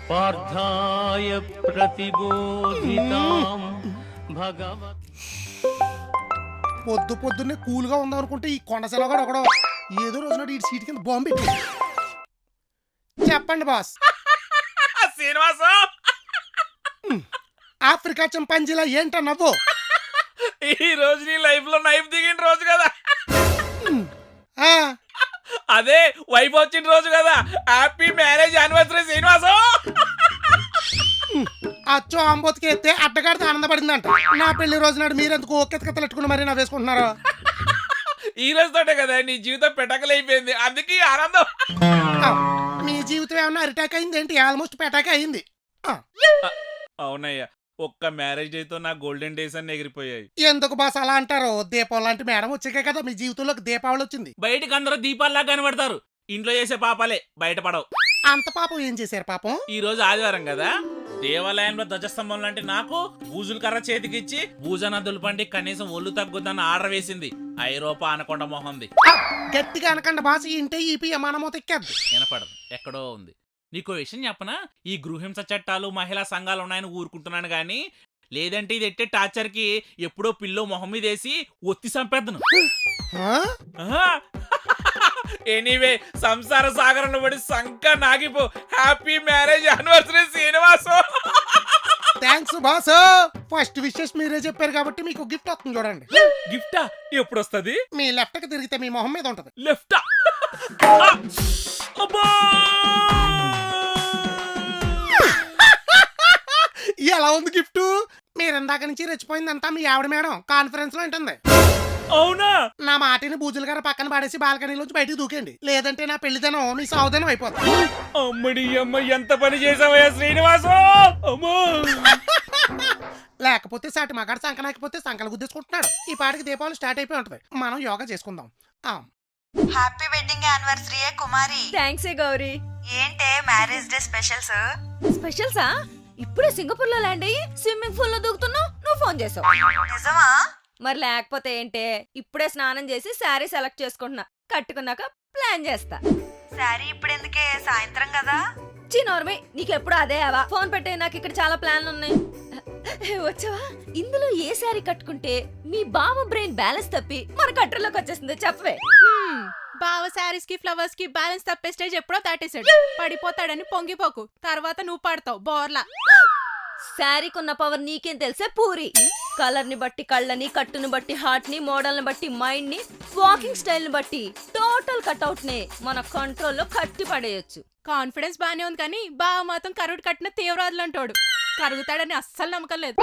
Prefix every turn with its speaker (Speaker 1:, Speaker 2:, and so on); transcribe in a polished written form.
Speaker 1: పార్థాయ ప్రతిబోధితాం భగవత్.
Speaker 2: పొద్దున్నే కూల్గా ఉందాం అనుకుంటే ఈ కొండసెలవు కూడా ఒకడో ఏదో రోజున ఈ సీట్ కింద బాంబు పెట్టి. చెప్పండి బాస్.
Speaker 3: శ్రీనివాసం,
Speaker 2: ఆఫ్రికా చింపాంజీలా ఏంట నవ్వు?
Speaker 3: ఈ రోజు నీ లైఫ్ లో నైఫ్ దిగిన రోజు కదా.
Speaker 2: ఆ,
Speaker 3: అదే వైఫ్ వచ్చిన రోజు కదా. Happy marriage anniversary Srinivasam.
Speaker 2: అచ్చో ఆంబోతికి ఎత్తే అడ్డగాడితే ఆనందపడిందంట. నా పెళ్లి రోజు నాడు మీరెందుకు ఒక్కెత్తుకత్తలెట్టుకుని మరి నా వేసుకుంటున్నారు?
Speaker 3: ఈ రోజు తోటే కదా నీ జీవితం పెటకలైపోయింది, అందుకే ఈ ఆనందం.
Speaker 2: ఆ, మీ జీవితం ఏమన్నా అరిటాక్ అయింది ఏంటి? ఆల్మోస్ట్ పెటాక్ అయింది.
Speaker 3: అవునయ్యా, ఒక్క మ్యారేజ్ డే తో నా గోల్డెన్ డేస్ అన్ని ఎగిరిపోయాయి.
Speaker 2: ఎందుకు బాస్ అలా అంటారు? దీపం లాంటి మేడం వచ్చాకే కదా మీ జీవితంలోకి దీపావళి వచ్చింది.
Speaker 3: బయటికి అందరూ దీపాల్లా కనబడతారు, ఇంట్లో చేసే పాపాలే బయటపడవు.
Speaker 2: అంత పాపం ఏం చేశారు పాపం?
Speaker 3: ఈ రోజు ఆదివారం కదా, దేవాలయంలో ధ్వజస్తంభం లాంటి నాకు బూజులు కర్ర చేతికిచ్చి భూజనదులు పండి కనీసం ఒళ్ళు తగ్గుద్దని ఆర్డర్ వేసింది. ఐరోపా అనకొండ మొహంది.
Speaker 2: ఆ, గట్టిగా అనకండి బాస్, ఇంటే ఈపీ విమానమో తెక్కేద్ది.
Speaker 3: వినపడదు, ఎక్కడో ఉంది. నీకో విషయం చెప్పనా, ఈ గృహింస చట్టాలు మహిళా సంఘాలు ఉన్నాయని ఊరుకుంటున్నాను గాని, లేదంటే ఇది ఎట్టే టార్చర్ కి ఎప్పుడో పిల్లో మొహం మీద వేసి ఒత్తి చంపేద్దను. ఎనీవే, సంసార సాగరంలో పడి సంక నాగిపో. Happy marriage anniversary Srinivasam.
Speaker 2: Thanks boss. First wishes మీరే చెప్పారు కాబట్టి మీకు గిఫ్ట్ వస్తుంది చూడండి.
Speaker 3: గిఫ్టా? ఎప్పుడు వస్తుంది?
Speaker 2: మీ లెఫ్ట్ కి తిరిగితే మీ మొహం మీద ఉంటది.
Speaker 3: లెఫ్టా? అబ్బా!
Speaker 2: ఎలా ఉంది గిఫ్ట్? మీరు ఇందాక నుంచి రెచ్చిపోయిందంతా మీ ఆవిడ మేడం కాన్ఫరెన్స్ లో ఉంటుంది.
Speaker 3: అవునా?
Speaker 2: నా మాటిని బూజుల గారు పక్కన పడేసి బాల్కనీలోంచి బయటకు దూకండి, లేదంటే నా పెళ్లిదనం మీ సావుదనం అయిపోతుంది.
Speaker 3: అమ్మడి అమ్మ, ఎంత పని చేసావయ్యా శ్రీనివాసం. అమ్మో!
Speaker 2: లేకపోతే సాటి మగాడు సంకనాకపోతే సంకలు గుద్దేసుకుంటున్నాడు. ఈ పాటికి దీపావళి స్టార్ట్ అయిపోయి ఉంటది. మనం యోగా చేసుకుందాం.
Speaker 4: హ్యాపీ వెడ్డింగ్ యానివర్సరీ కుమారి.
Speaker 5: థ్యాంక్స్ గౌరీ.
Speaker 4: ఏంటే మ్యారేజ్ డే స్పెషల్స్?
Speaker 5: స్పెషల్సా? ఇప్పుడే సింగపూర్ లో ల్యాండ్ అయ్యి స్విమ్మింగ్ పూల్ లో దూకుతున్నావు, నువ్వు ఫోన్ చేసావు.
Speaker 4: నిజమా?
Speaker 5: మరి లేకపోతే ఏంటే, ఇప్పుడే స్నానం చేసి శారీ సెలెక్ట్ చేసుకుంటున్నా, కట్టుకున్నాక ప్లాన్ చేస్తా.
Speaker 4: శారీ ఇప్పుడు ఎందుకే, సాయంత్రం కదా.
Speaker 5: చిన్నోర్మి, నీకెప్పుడు అదే అవా. ఫోన్ పెట్టే, నాకు ఇక్కడ చాలా ప్లాన్లు ఉన్నాయి. వచ్చావా? ఇందులో ఏ శారీ కట్టుకుంటే మీ బావ బ్రెయిన్ బ్యాలెన్స్ తప్పి మన కట్టర్లోకి వచ్చేస్తుంది చెప్పవే.
Speaker 6: బావ శారీస్ కి ఫ్లవర్స్ కి బ్యాలెన్స్ తప్పే స్టేజ్ ఎప్పుడో దాటేశాడు. పడిపోతాడని పొంగిపోకు, తర్వాత నువ్వు పడతావు బోర్లా.
Speaker 5: శారీకున్న పవర్ నీకేం తెలుసే పూరి. కలర్ ని బట్టి కళ్ళని, కట్టుని బట్టి హార్ట్ ని, మోడల్ ని బట్టి మైండ్ ని, వాకింగ్ స్టైల్ ని బట్టి టోటల్ కట్అవుట్ ని మన కంట్రోల్లో కట్టి పడేయొచ్చు.
Speaker 6: కాన్ఫిడెన్స్ బానే ఉంది కానీ బావ మాత్రం కరుడు కట్టిన తీవ్రవాదులు అంటాడు. కరుగుతాడని అస్సలు నమ్మకం లేదు.